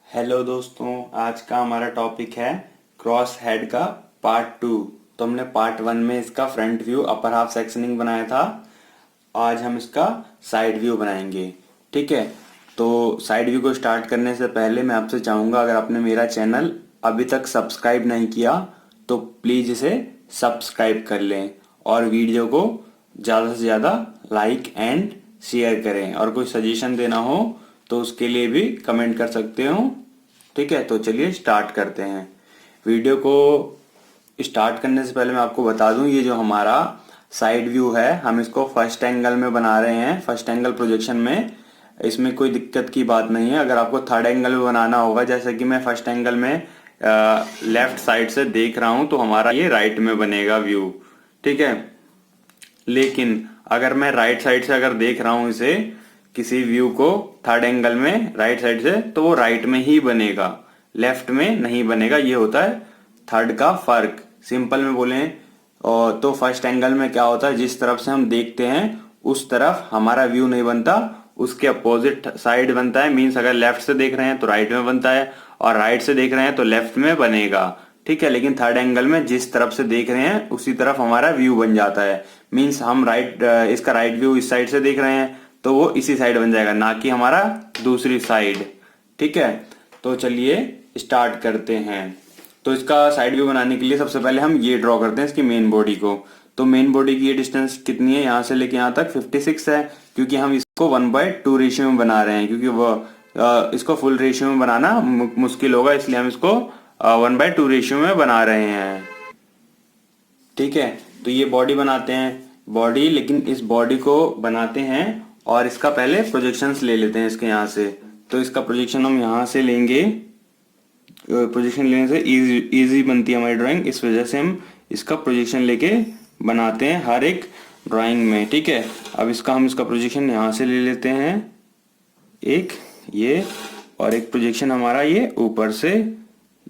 Hello दोस्तों, आज का हमारा टॉपिक है क्रॉस हेड का पार्ट 2। तो हमने पार्ट 1 में इसका front view upper half sectioning बनाया था। आज हम इसका साइड व्यू बनाएंगे। ठीक है, तो साइड व्यू को स्टार्ट करने से पहले मैं आपसे चाहूँगा, अगर आपने मेरा चैनल अभी तक सब्सक्राइब नहीं किया तो प्लीज़ इसे सब्सक्राइब कर लें और वीडियो को ज़्यादा से ज़्यादा लाइक एंड शेयर करें। और कोई सजेशन देना हो तो उसके लिए भी कमेंट कर सकते हो। ठीक है, तो चलिए स्टार्ट करते हैं। वीडियो को स्टार्ट करने से पहले मैं आपको बता दूं, ये जो हमारा साइड व्यू है हम इसको फर्स्ट एंगल में बना रहे हैं, फर्स्ट एंगल प्रोजेक्शन में। इसमें कोई दिक्कत की बात नहीं है। अगर आपको थर्ड एंगल में बनाना होगा, जैसे कि मैं फर्स्ट एंगल में लेफ्ट साइड से देख रहा हूं, तो हमारा ये राइट में बनेगा व्यू। ठीक है, लेकिन अगर मैं राइट साइड से अगर देख रहा हूं इसे, किसी व्यू को थर्ड एंगल में राइट साइड से, तो वो राइट में ही बनेगा, लेफ्ट में नहीं बनेगा। ये होता है थर्ड का फर्क। सिंपल में बोले और तो फर्स्ट एंगल में क्या होता है, जिस तरफ से हम देखते हैं उस तरफ हमारा व्यू नहीं बनता, उसके अपोजिट साइड बनता है। मीन्स अगर लेफ्ट से देख रहे हैं तो राइट में बनता है, और राइट से देख रहे हैं तो लेफ्ट में बनेगा। ठीक है, लेकिन थर्ड एंगल में जिस तरफ से देख रहे हैं उसी तरफ हमारा व्यू बन जाता है। मीन्स हम इसका राइट व्यू इस साइड से देख रहे हैं तो वो इसी साइड बन जाएगा, ना कि हमारा दूसरी साइड। ठीक है, तो चलिए स्टार्ट करते हैं। तो इसका साइड व्यू बनाने के लिए सबसे पहले हम ये ड्रॉ करते हैं इसकी मेन बॉडी को। तो मेन बॉडी की ये डिस्टेंस कितनी है, यहाँ से लेके यहाँ तक 56 है, क्योंकि हम इसको 1/2 रेशियो में बना रहे हैं। क्योंकि वो इसको फुल रेशियो में बनाना मुश्किल होगा, इसलिए हम इसको 1/2 रेशियो में बना रहे हैं। ठीक है, तो ये बॉडी बनाते हैं, बॉडी। लेकिन इस बॉडी को बनाते हैं और इसका पहले प्रोजेक्शंस ले लेते हैं इसके यहाँ से। तो इसका प्रोजेक्शन हम यहाँ से लेंगे। प्रोजेक्शन लेने से इजी बनती है हमारी ड्राइंग, इस वजह से हम इसका प्रोजेक्शन लेके बनाते हैं हर एक ड्राइंग में। ठीक है, अब हम इसका प्रोजेक्शन यहाँ से ले लेते हैं, एक ये, और एक प्रोजेक्शन हमारा ये ऊपर से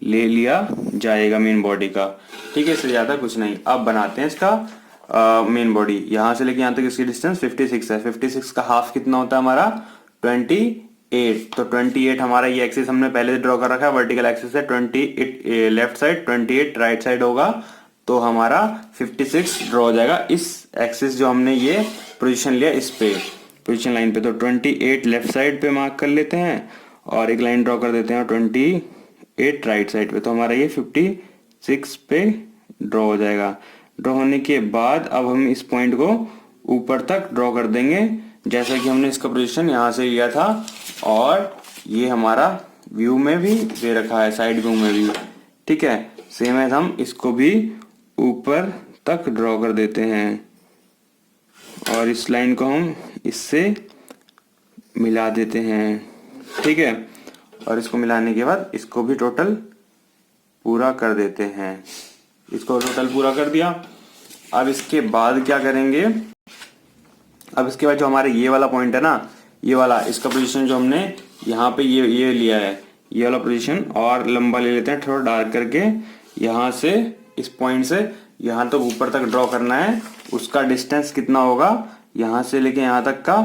ले लिया जाएगा मेन बॉडी का। ठीक है, इससे ज्यादा कुछ नहीं। अब बनाते हैं इसका मेन बॉडी। यहाँ से लेके यहाँ तक इसकी डिस्टेंस 56 है। 56 का हाफ कितना होता है हमारा, 28। तो 28 हमारा ये एक्सिस हमने पहले से ड्रॉ कर रखा है, वर्टिकल एक्सिस है 28 लेफ्ट साइड, 28 राइट साइड होगा। तो हमारा 56 ड्रॉ हो जाएगा इस एक्सिस जो हमने ये पोजीशन लिया इस पे, पोजीशन लाइन पे। तो 28 लेफ्ट साइड पे मार्क कर लेते हैं और एक लाइन ड्रॉ कर देते हैं 28 राइट साइड पे। तो हमारा ये 56 पे ड्रॉ हो जाएगा। ड्रॉ होने के बाद अब हम इस पॉइंट को ऊपर तक ड्रॉ कर देंगे, जैसा कि हमने इसका पोजीशन यहाँ से लिया था। और ये हमारा व्यू में भी दे रखा है, साइड व्यू में भी। ठीक है, सेम एज हम इसको भी ऊपर तक ड्रॉ कर देते हैं और इस लाइन को हम इससे मिला देते हैं। ठीक है, और इसको मिलाने के बाद इसको भी टोटल पूरा कर देते हैं। इसको टोटल पूरा कर दिया। अब इसके बाद क्या करेंगे, अब इसके बाद जो हमारे ये वाला पॉइंट है ना, ये वाला, इसका पोजीशन जो हमने यहाँ पे ये लिया है, ये वाला पोजीशन और लंबा ले लेते हैं, थोड़ा डार्क करके। यहाँ से इस पॉइंट से यहाँ तक ऊपर तक ड्रॉ करना है। उसका डिस्टेंस कितना होगा, यहाँ से लेके यहाँ तक का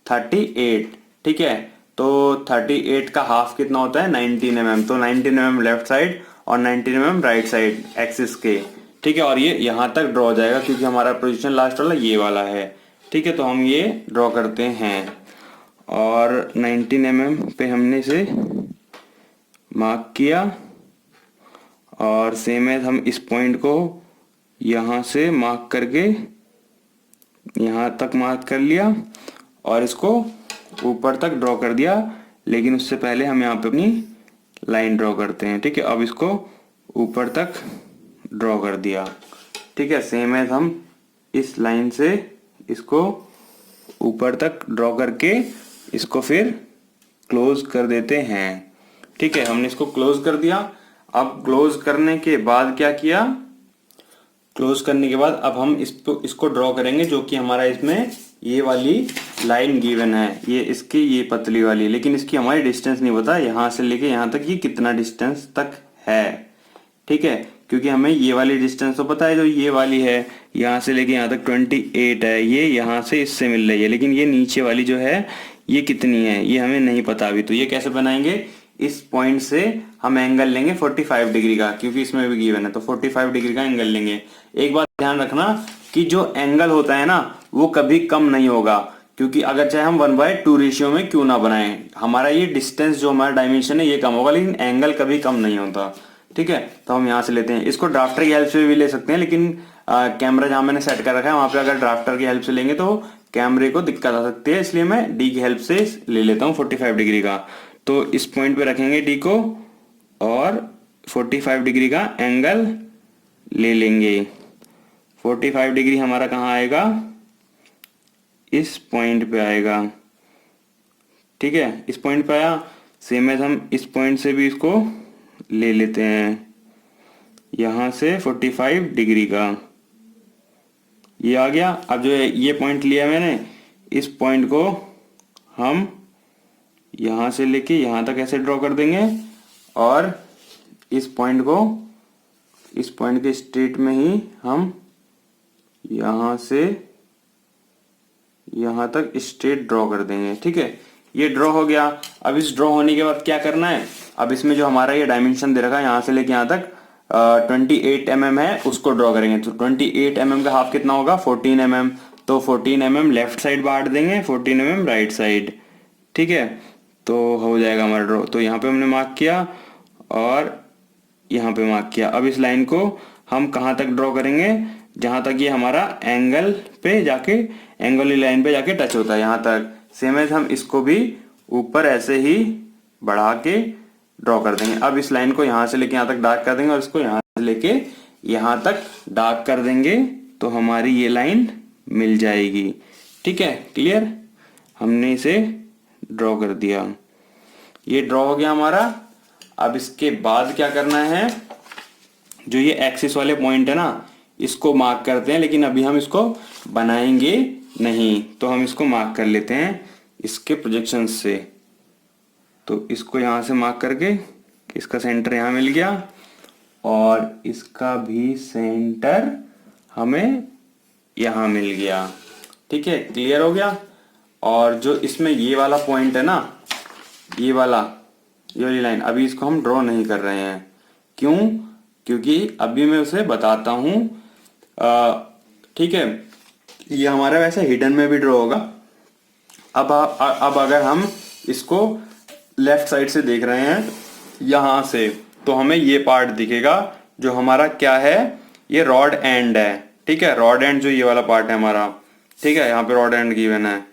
38। ठीक है, तो 38 का हाफ कितना होता है, 19 mm। तो 19 mm लेफ्ट साइड और 19 mm राइट साइड एक्सिस के। ठीक है, और ये यहाँ तक ड्रॉ हो जाएगा क्योंकि हमारा पोजीशन लास्ट वाला ये वाला है। ठीक है, तो हम ये ड्रॉ करते हैं और 19 mm पे हमने इसे मार्क किया। और सेम है, हम इस पॉइंट को यहाँ से मार्क करके यहाँ तक मार्क कर लिया और इसको ऊपर तक ड्रॉ कर दिया। लेकिन उससे पहले हम यहाँ पे अपनी लाइन ड्रॉ करते हैं। ठीक है, अब इसको ऊपर तक ड्रॉ कर दिया। ठीक है, सेम है, हम इस लाइन से इसको ऊपर तक ड्रॉ करके इसको फिर क्लोज कर देते हैं। ठीक है, हमने इसको क्लोज कर दिया। अब क्लोज करने के बाद क्या किया, क्लोज करने के बाद अब हम इसको ड्रॉ करेंगे, जो कि हमारा इसमें ये वाली लाइन गिवन है, ये इसकी ये पतली वाली। लेकिन इसकी हमारी डिस्टेंस नहीं पता, यहाँ से लेके यहाँ तक ये कितना डिस्टेंस तक है। ठीक है, क्योंकि हमें ये वाली डिस्टेंस तो पता है, जो ये वाली है यहाँ से लेके यहाँ तक 28 है, ये यहाँ से इससे मिल रही है। लेकिन ये नीचे वाली जो है ये कितनी है, ये हमें नहीं पता अभी। तो ये कैसे बनाएंगे, इस पॉइंट से हम एंगल लेंगे 45 डिग्री का, क्योंकि इसमें भी गिवन है, तो 45 डिग्री का एंगल लेंगे। एक बात ध्यान रखना कि जो एंगल होता है ना वो कभी कम नहीं होगा, क्योंकि अगर चाहे हम 1/2 रेशियो में क्यों ना बनाएं, हमारा ये डिस्टेंस जो हमारा डायमेंशन है ये कम होगा, लेकिन एंगल कभी कम नहीं होता। ठीक है, तो हम यहाँ से लेते हैं, इसको ड्राफ्टर की हेल्प से भी ले सकते हैं, लेकिन कैमरा जहां मैंने सेट कर रखा है वहां पे अगर ड्राफ्टर की हेल्प से लेंगे तो कैमरे को दिक्कत आ सकती है, इसलिए मैं डी की हेल्प से ले लेता हूँ 45 डिग्री का। तो इस पॉइंट पे रखेंगे डी को और 45 डिग्री का एंगल ले लेंगे। 45 डिग्री हमारा कहाँ आएगा, इस पॉइंट पे आएगा। ठीक है, इस पॉइंट पे आया, सेम एज हम इस पॉइंट से भी इसको ले लेते हैं, यहां से 45 डिग्री का ये आ गया। अब जो ये पॉइंट लिया मैंने, इस पॉइंट को हम यहां से लेके यहां तक ऐसे ड्रॉ कर देंगे और इस पॉइंट को इस पॉइंट के स्ट्रेट में ही हम यहां से यहां तक स्ट्रेट ड्रॉ कर देंगे। ठीक है, ये ड्रॉ हो गया। अब इस ड्रॉ होने के बाद क्या करना है, अब इसमें जो हमारा ये डायमेंशन दे रखा है यहां से लेके यहां तक 28 mm है, उसको ड्रॉ करेंगे। तो 28 mm का हाफ कितना होगा, 14 mm। तो 14 mm लेफ्ट साइड बांट देंगे, 14 mm राइट साइड। ठीक है, तो हो जाएगा हमारा ड्रॉ। तो यहाँ पे हमने मार्क किया और यहाँ पे मार्क किया। अब इस लाइन को हम कहाँ तक ड्रॉ करेंगे, जहां तक ये हमारा एंगल पे जाके, एंगल वाली लाइन पे जाके टच होता है, यहाँ तक। सेम एज हम इसको भी ऊपर ऐसे ही बढ़ा के ड्रॉ कर देंगे। अब इस लाइन को यहाँ से लेके यहाँ तक डार्क कर देंगे और इसको यहाँ से लेके यहाँ तक डार्क कर देंगे, तो हमारी ये लाइन मिल जाएगी। ठीक है, क्लियर, हमने इसे ड्रॉ कर दिया, ये ड्रॉ हो गया हमारा। अब इसके बाद क्या करना है, जो ये एक्सिस वाले पॉइंट है ना इसको मार्क करते हैं, लेकिन अभी हम इसको बनाएंगे नहीं, तो हम इसको मार्क कर लेते हैं इसके प्रोजेक्शन से। तो इसको यहां से मार्क करके इसका सेंटर यहां मिल गया और इसका भी सेंटर हमें यहां मिल गया। ठीक है, क्लियर हो गया। और जो इसमें ये वाला पॉइंट है ना, ये वाली लाइन, अभी इसको हम ड्रॉ नहीं कर रहे हैं। क्यों, क्योंकि अभी मैं उसे बताता हूं। ठीक है, ये हमारा वैसे हिडन में भी ड्रॉ होगा। अब अगर हम इसको लेफ्ट साइड से देख रहे हैं यहां से, तो हमें ये पार्ट दिखेगा जो हमारा क्या है, ये रॉड एंड है। ठीक है, रॉड एंड जो ये वाला पार्ट है हमारा, ठीक है, यहाँ पे रॉड एंड गिवन है,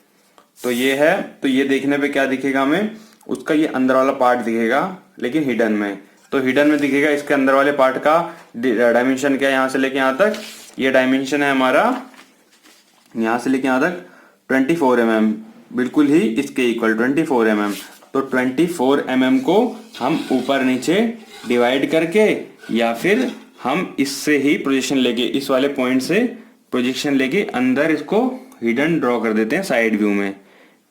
तो ये है। तो ये देखने पे क्या दिखेगा हमें, उसका ये अंदर वाला पार्ट दिखेगा, लेकिन हिडन में। तो हिडन में दिखेगा इसके अंदर वाले पार्ट का डायमेंशन क्या है, यहाँ से लेके यहाँ तक ये डायमेंशन है हमारा, यहाँ से लेके यहाँ तक 24 mm, बिल्कुल ही इसके इक्वल 24 mm। तो 24 mm को हम ऊपर नीचे डिवाइड करके या फिर हम इससे ही प्रोजेक्शन लेके, इस वाले पॉइंट से प्रोजेक्शन लेके अंदर इसको हिडन ड्रॉ कर देते हैं साइड व्यू में।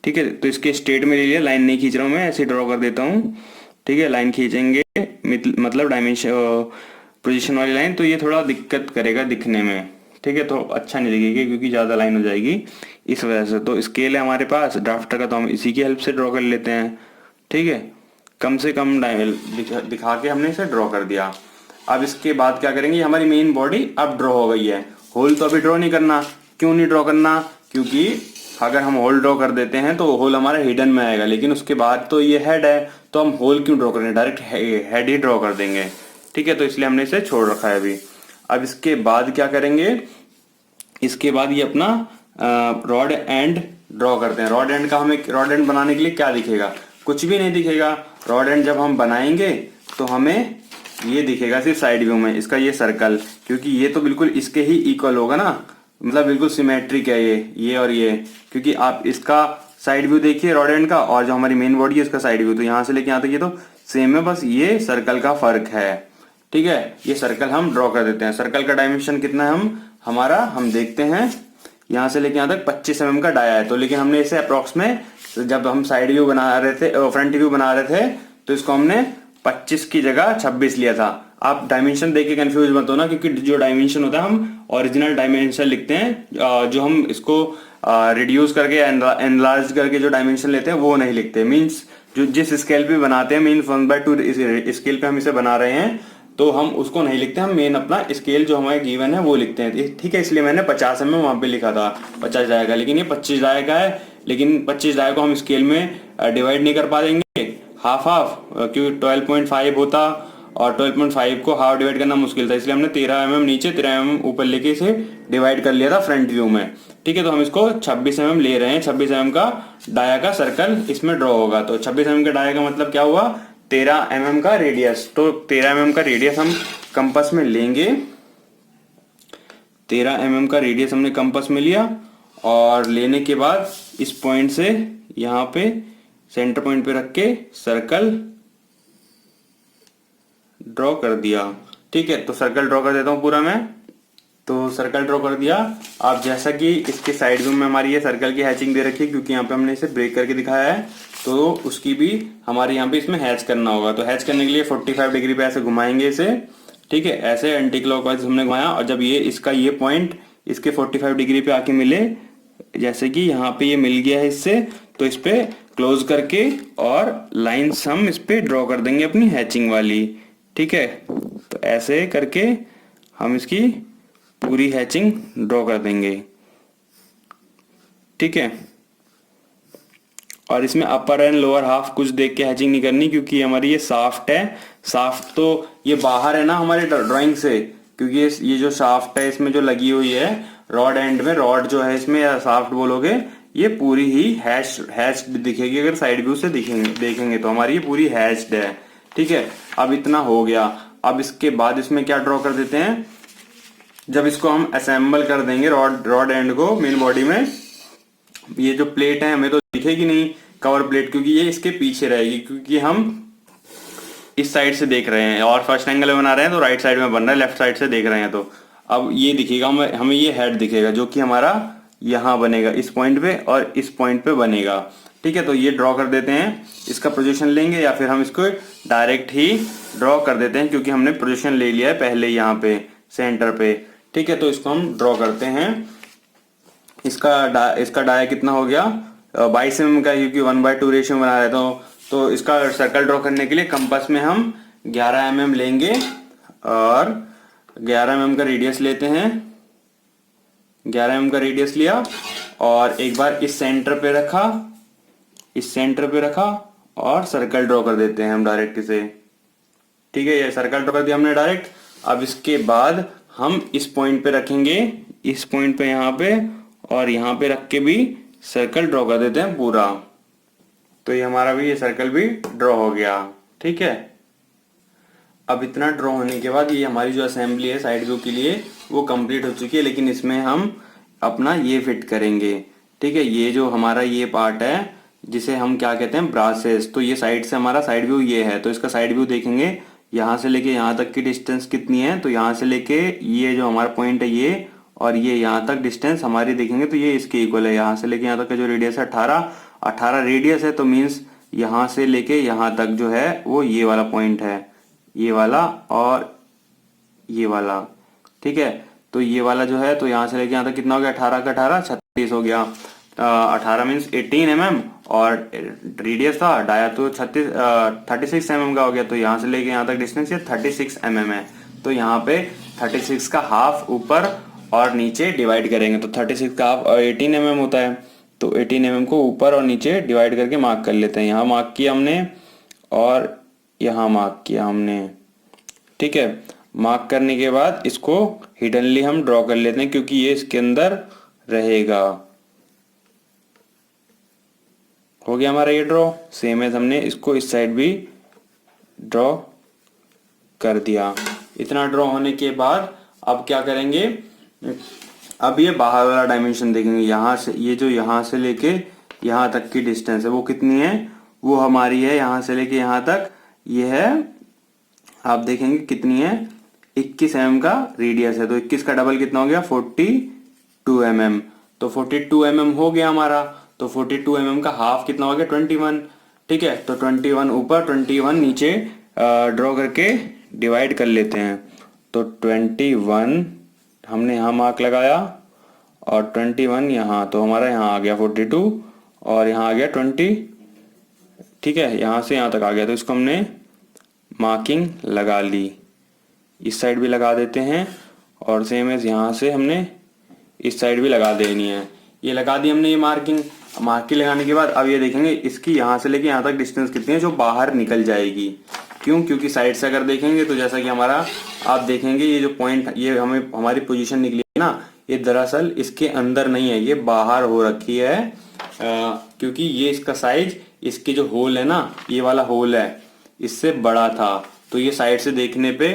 ठीक है, तो इसके स्ट्रेट में ले लिया, लाइन नहीं खींच रहा हूं मैं, ऐसे ड्रॉ कर देता हूं। ठीक है, लाइन खींचेंगे मतलब डायमेंशन पोजीशन वाली लाइन, तो ये थोड़ा दिक्कत करेगा दिखने में। ठीक है, तो अच्छा नहीं दिखेगी क्योंकि ज्यादा लाइन हो जाएगी इस वजह से। तो स्केल है हमारे पास ड्राफ्टर का, तो हम इसी की हेल्प से ड्रॉ कर लेते हैं। ठीक है, कम से कम दिखा के हमने इसे ड्रॉ कर दिया। अब इसके बाद क्या करेंगे, हमारी मेन बॉडी अब ड्रॉ हो गई है। होल तो अभी ड्रॉ नहीं करना। क्यों नहीं ड्रॉ करना, क्योंकि अगर हम होल ड्रॉ कर देते हैं तो होल हमारा हिडन में आएगा, लेकिन उसके बाद तो ये हेड है, तो हम होल क्यों ड्रॉ करेंगे, डायरेक्ट हेड ही ड्रॉ कर देंगे। ठीक है, तो इसलिए हमने इसे छोड़ रखा है अभी। अब इसके बाद क्या करेंगे, इसके बाद ये अपना रॉड एंड ड्रॉ करते हैं। रॉड एंड का हमें, रॉड एंड बनाने के लिए क्या दिखेगा, कुछ भी नहीं दिखेगा। रॉड एंड जब हम बनाएंगे तो हमें ये दिखेगा सिर्फ साइड व्यू में, इसका ये सर्कल, क्योंकि ये तो बिल्कुल इसके ही इक्वल होगा ना, मतलब बिल्कुल सिमेट्रिक है ये और ये। क्योंकि आप इसका साइड व्यू देखिए रॉड एंड का, और जो हमारी मेन बॉडी है इसका साइड व्यू, तो यहाँ से लेके यहाँ तक ये तो सेम है, बस ये सर्कल का फर्क है। ठीक है, ये सर्कल हम ड्रॉ कर देते हैं। सर्कल का डायमेंशन कितना है, हम देखते हैं, यहाँ से लेके यहाँ तक 25 mm का डाया है। तो लेकिन हमने इसे अप्रोक्स में, जब हम साइड व्यू बना रहे थे, फ्रंट व्यू बना रहे थे, तो इसको हमने 25 की जगह 26 लिया था। आप डायमेंशन देख के कंफ्यूज मत होना, क्योंकि जो डायमेंशन होता है हम ओरिजिनल डायमेंशन लिखते हैं, जो हम इसको रिड्यूस करके एनलार्ज करके जो डायमेंशन लेते हैं वो नहीं लिखते। मींस जो जिस स्केल पे बनाते हैं मीन 1/2 स्केल पे हम इसे बना रहे हैं, तो हम उसको नहीं लिखते, हम मेन अपना स्केल जो हमारे गिवन है वो लिखते हैं। ठीक है, इसलिए मैंने 50 mm वहां पे लिखा था 50 डाय का, लेकिन ये 25 डाय का है। लेकिन 25 डाय को हम स्केल में डिवाइड नहीं कर पाएंगे हाफ हाफ, क्योंकि 12.5 होता और 12.5 को हाफ डिवाइड करना मुश्किल था, इसलिए हमने 13 mm नीचे 13 mm ऊपर लेके इसे डिवाइड कर लिया था फ्रंट व्यू में। ठीक है, तो हम इसको 26 mm ले रहे हैं। 26 mm का डाया का सर्कल इसमें ड्रॉ होगा। तो 26 mm का डाया का मतलब क्या हुआ, 13 mm का रेडियस। तो 13 mm का रेडियस हम कंपास में लेंगे। 13 mm का रेडियस हमने कंपास में लिया और लेने के बाद इस पॉइंट से यहाँ पे सेंटर पॉइंट पे रख के सर्कल ड्रॉ कर दिया। ठीक है, तो सर्कल ड्रॉ कर देता हूं पूरा मैं। तो सर्कल ड्रॉ कर दिया। अब जैसा कि इसके साइड व्यू में हमारी ये सर्कल की हैचिंग दे रखी है, क्योंकि यहाँ पे हमने इसे ब्रेक करके दिखाया है, तो उसकी भी हमारे यहाँ पे इसमें हैच करना होगा। तो हैच करने के लिए 45 डिग्री पे ऐसे घुमाएंगे इसे। ठीक है, ऐसे एंटी क्लॉकवाइज हमने घुमाया और जब ये इसका ये पॉइंट इसके 45 डिग्री पे आके मिले, जैसे कि यहाँ पे ये मिल गया है इससे, तो इस पे क्लोज करके और लाइन्स हम इस पे ड्रॉ कर देंगे अपनी हैचिंग वाली। ठीक है, तो ऐसे करके हम इसकी पूरी हैचिंग ड्रॉ कर देंगे। ठीक है, और इसमें अपर एंड लोअर हाफ कुछ देख के हैचिंग नहीं करनी, क्योंकि हमारी ये शाफ्ट है। शाफ्ट तो ये बाहर है ना हमारे ड्राइंग से, क्योंकि ये जो शाफ्ट है इसमें जो लगी हुई है रॉड एंड में, रॉड जो है इसमें या शाफ्ट बोलोगे, ये पूरी ही हैच्ड दिखेगी। अगर साइड व्यू से देखेंगे तो हमारी ये पूरी हैच्ड है। ठीक है, अब इतना हो गया। अब इसके बाद इसमें क्या ड्रॉ कर देते हैं, जब इसको हम असेंबल कर देंगे रॉड एंड को मेन बॉडी में, ये जो प्लेट है हमें तो दिखेगी नहीं कवर प्लेट, क्योंकि ये इसके पीछे रहेगी, क्योंकि हम इस साइड से देख रहे हैं और फर्स्ट एंगल में बना रहे हैं, तो राइट साइड में बन रहा है, लेफ्ट साइड से देख रहे हैं। तो अब ये दिखेगा हमें ये हेड दिखेगा, जो कि हमारा यहाँ बनेगा इस पॉइंट पे और इस पॉइंट पे बनेगा। ठीक है, तो ये ड्रॉ कर देते हैं। इसका पोजीशन लेंगे या फिर हम इसको डायरेक्ट ही ड्रॉ कर देते हैं, क्योंकि हमने पोजीशन ले लिया है पहले यहाँ पे सेंटर पे। ठीक है, तो इसको हम ड्रॉ करते हैं। इसका डाया कितना हो गया, 22 mm का, क्योंकि 1/2 रेशियो बना रहे तो इसका सर्कल ड्रॉ करने के लिए कंपास में हम 11 mm लेंगे और 11 mm का रेडियस लेते हैं। 11 mm का रेडियस लिया और एक बार इस सेंटर पे रखा और सर्कल ड्रॉ कर देते हैं हम डायरेक्ट इसे। ठीक है, ये सर्कल ड्रॉ कर दिया हमने डायरेक्ट। अब इसके बाद हम इस पॉइंट पे रखेंगे, इस पॉइंट पे यहाँ पे और यहाँ पे रख के भी सर्कल ड्रॉ कर देते हैं पूरा। तो ये हमारा भी ये सर्कल भी ड्रॉ हो गया। ठीक है, अब इतना ड्रॉ होने के बाद ये हमारी जो असेंबली है साइड व्यू के लिए वो कंप्लीट हो चुकी है, लेकिन इसमें हम अपना ये फिट करेंगे। ठीक है, ये जो हमारा ये पार्ट है जिसे हम क्या कहते हैं ब्रासेस, तो ये साइड से हमारा साइड व्यू ये है। तो इसका साइड व्यू देखेंगे, यहाँ से लेके यहाँ तक की डिस्टेंस कितनी है, तो यहाँ से लेके ये जो हमारा पॉइंट है ये और ये यहाँ तक डिस्टेंस हमारी देखेंगे तो ये इसके इक्वल है। यहाँ से लेके यहाँ तक का जो रेडियस है 18 रेडियस है, तो मीन्स यहाँ से लेके यहाँ तक जो है वो ये वाला पॉइंट है, ये वाला और ये वाला। ठीक है, तो ये वाला जो है, तो यहाँ से लेके यहाँ तक कितना हो गया, 18 का 18 36 हो गया। 18 मीन्स 18 mm और रेडियस था डाया तो 36 mm का हो गया। तो यहाँ से लेके यहाँ तक डिस्टेंस ये 36 mm है। तो यहाँ पे 36 का हाफ ऊपर और नीचे डिवाइड करेंगे, तो 36 का हाफ 18 mm होता है। तो 18 mm को ऊपर और नीचे डिवाइड करके मार्क कर लेते हैं। यहाँ मार्क किया हमने और यहाँ मार्क किया हमने। ठीक है, मार्क करने के बाद इसको हिडनली हम ड्रॉ कर लेते हैं, क्योंकि ये इसके अंदर रहेगा। हो गया हमारा ये ड्रॉ। सेम है, हमने इसको इस साइड भी ड्रॉ कर दिया। इतना ड्रॉ होने के बाद अब क्या करेंगे, अब ये बाहर वाला डायमेंशन देखेंगे। यहाँ से ये जो यहाँ से लेके यहाँ तक की डिस्टेंस है वो कितनी है, वो हमारी है यहाँ से लेके यहाँ तक, ये है आप देखेंगे कितनी है, 21 mm का रेडियस है। तो 21 का डबल कितना हो गया, 42 mm। तो 42 mm हो गया हमारा। तो 42 mm का हाफ कितना हो गया, 21। ठीक है, तो 21 ऊपर 21 नीचे ड्रॉ करके डिवाइड कर लेते हैं। तो 21 हमने यहाँ मार्क लगाया और 21 यहाँ, तो हमारा यहाँ आ गया 42 और यहाँ आ गया 20। ठीक है, यहाँ से यहाँ तक आ गया, तो इसको हमने मार्किंग लगा ली। इस साइड भी लगा देते हैं और सेम एज यहाँ से हमने इस साइड भी लगा देनी है। ये लगा दी हमने ये मार्किंग। मार्किंग लगाने के बाद अब ये देखेंगे इसकी यहाँ से लेके यहाँ तक डिस्टेंस कितनी है जो बाहर निकल जाएगी। क्यों? क्योंकि साइड से अगर देखेंगे तो जैसा कि हमारा आप देखेंगे ये जो पॉइंट ये हमें हमारी पोजीशन निकली है ना, ये दरअसल इसके अंदर नहीं है, ये बाहर हो रखी है। क्योंकि ये इसका साइज इसके जो होल है ना, ये वाला होल है, इससे बड़ा था, तो ये साइड से देखने पे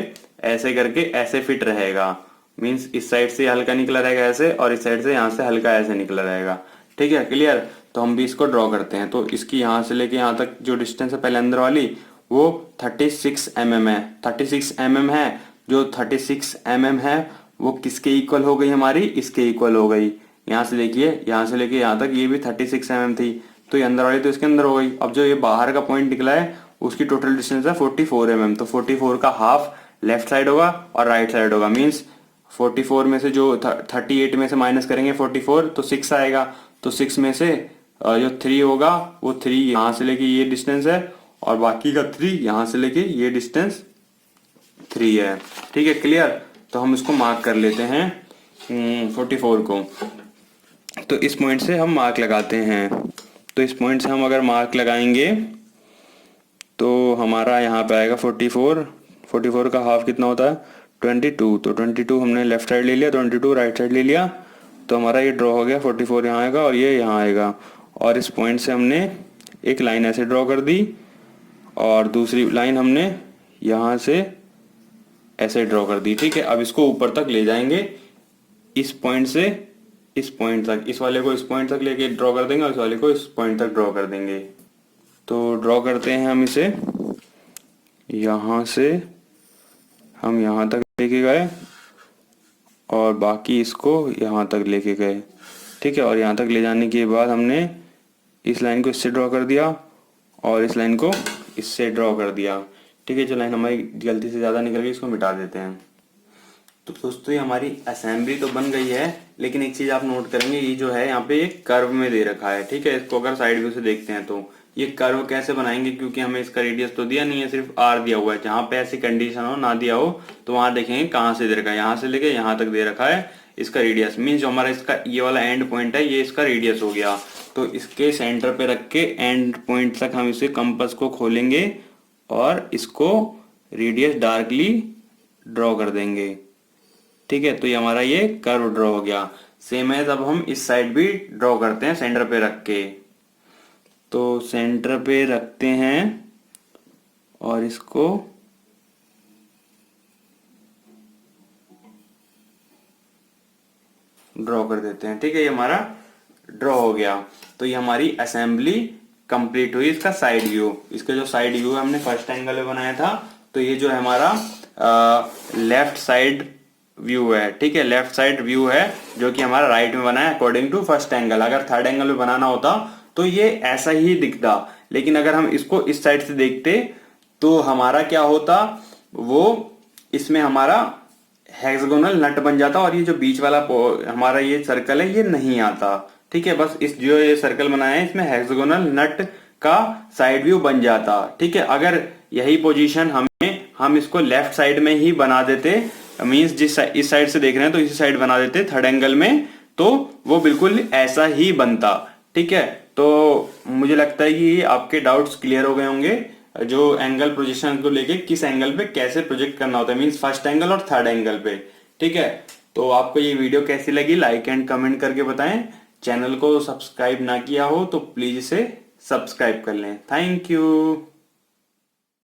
ऐसे करके ऐसे फिट रहेगा। मीन्स इस साइड से हल्का निकला रहेगा ऐसे, और इस साइड से यहाँ से हल्का ऐसे निकला रहेगा। ठीक है, क्लियर? तो हम भी इसको ड्रॉ करते हैं। तो इसकी यहाँ से लेके यहाँ तक जो डिस्टेंस है पहले अंदर वाली, वो 36 mm है। 36 mm है। जो 36 mm है वो किसके इक्वल हो गई हमारी? इसके इक्वल हो गई। यहाँ से देखिए, यहाँ से लेके यहाँ तक ये भी 36 mm थी, तो ये अंदर वाली तो इसके अंदर हो गई। अब जो ये बाहर का पॉइंट निकला है उसकी टोटल डिस्टेंस है 44 mm, तो 44 का हाफ लेफ्ट साइड होगा और राइट साइड होगा। मीन्स 44 में से जो 38 में से माइनस करेंगे 44, तो 6 आएगा। तो 6 में से जो 3 होगा वो 3 यहाँ से लेके ये डिस्टेंस है, और बाकी का 3 यहाँ से लेके ये डिस्टेंस 3 है। ठीक है, क्लियर? तो हम इसको मार्क कर लेते हैं 44 को। तो इस पॉइंट से हम मार्क लगाते हैं। तो इस पॉइंट से हम अगर मार्क लगाएंगे तो हमारा यहाँ पे आएगा 44। 44 का हाफ कितना होता है? 22। तो 22 हमने लेफ्ट साइड ले लिया, 22 राइट साइड ले लिया, तो हमारा ये ड्रॉ हो गया। 44 यहाँ आएगा और ये यहाँ आएगा। और इस पॉइंट से हमने एक लाइन ऐसे ड्रॉ कर दी, और दूसरी लाइन हमने यहाँ से ऐसे ड्रॉ कर दी। ठीक है, अब इसको ऊपर तक ले जाएंगे, इस पॉइंट से इस पॉइंट तक, इस वाले को इस पॉइंट तक लेके ड्रॉ कर देंगे और इस वाले को इस पॉइंट तक ड्रॉ कर देंगे। तो ड्रॉ करते हैं हम इसे। यहाँ से हम यहाँ तक लेके गए और बाकी इसको यहाँ तक लेके गए। ठीक है, और यहाँ तक ले जाने के बाद हमने इस लाइन को इससे ड्रॉ कर दिया और इस लाइन को इससे ड्रॉ कर दिया। ठीक है, जो लाइन हमारी गलती से ज़्यादा निकल गई इसको मिटा देते हैं। तो दोस्तों ये हमारी असेंबली तो बन गई है, लेकिन एक चीज़ आप नोट करेंगे, ये जो है यहाँ पे एक कर्व में दे रखा है। ठीक है, इसको अगर साइड व्यू से देखते हैं तो ये कर्व कैसे बनाएंगे, क्योंकि हमें इसका रेडियस तो दिया नहीं है, सिर्फ आर दिया हुआ है। जहाँ पे ऐसी कंडीशन हो ना दिया हो तो वहां देखेंगे कहाँ से दे रखा है, यहाँ से लेके यहाँ तक दे रखा है इसका रेडियस। मीन्स जो हमारा इसका ये वाला एंड पॉइंट है ये इसका रेडियस हो गया। तो इसके सेंटर पे रख के एंड पॉइंट तक हम इसे कंपास को खोलेंगे और इसको रेडियस डार्कली ड्रॉ कर देंगे। ठीक है, तो ये हमारा ये कर्व ड्रॉ हो गया। सेम है, अब हम इस साइड भी ड्रॉ करते हैं सेंटर पे रख के। तो सेंटर पे रखते हैं और इसको ड्रॉ कर देते हैं। ठीक है, ये हमारा ड्रॉ हो गया। तो ये हमारी असेंबली कंप्लीट हुई। इसका साइड व्यू, इसका जो साइड व्यू है हमने फर्स्ट एंगल में बनाया था, तो ये जो है हमारा लेफ्ट साइड व्यू है। ठीक है, लेफ्ट साइड व्यू है जो कि हमारा राइट में बना है अकॉर्डिंग टू फर्स्ट एंगल। अगर थर्ड एंगल में बनाना होता तो ये ऐसा ही दिखता, लेकिन अगर हम इसको इस साइड से देखते तो हमारा क्या होता, वो इसमें हमारा हेक्सागोनल नट बन जाता और ये जो बीच वाला हमारा ये सर्कल है ये नहीं आता। ठीक है, बस इस जो ये सर्कल बनाया है इसमें हेक्सागोनल नट का साइड व्यू बन जाता। ठीक है, अगर यही पोजीशन हम इसको लेफ्ट साइड में ही बना देते, मीन्स इस साइड से देख रहे हैं तो इसी साइड बना देते थर्ड एंगल में, तो वो बिल्कुल ऐसा ही बनता। ठीक है, तो मुझे लगता है कि आपके डाउट्स क्लियर हो गए होंगे, जो एंगल प्रोजेक्शन को लेके किस एंगल पे कैसे प्रोजेक्ट करना होता है, मीन्स फर्स्ट एंगल और थर्ड एंगल पे। ठीक है, तो आपको ये वीडियो कैसी लगी लाइक एंड कमेंट करके बताएं। चैनल को सब्सक्राइब ना किया हो तो प्लीज इसे सब्सक्राइब कर लें। Thank you.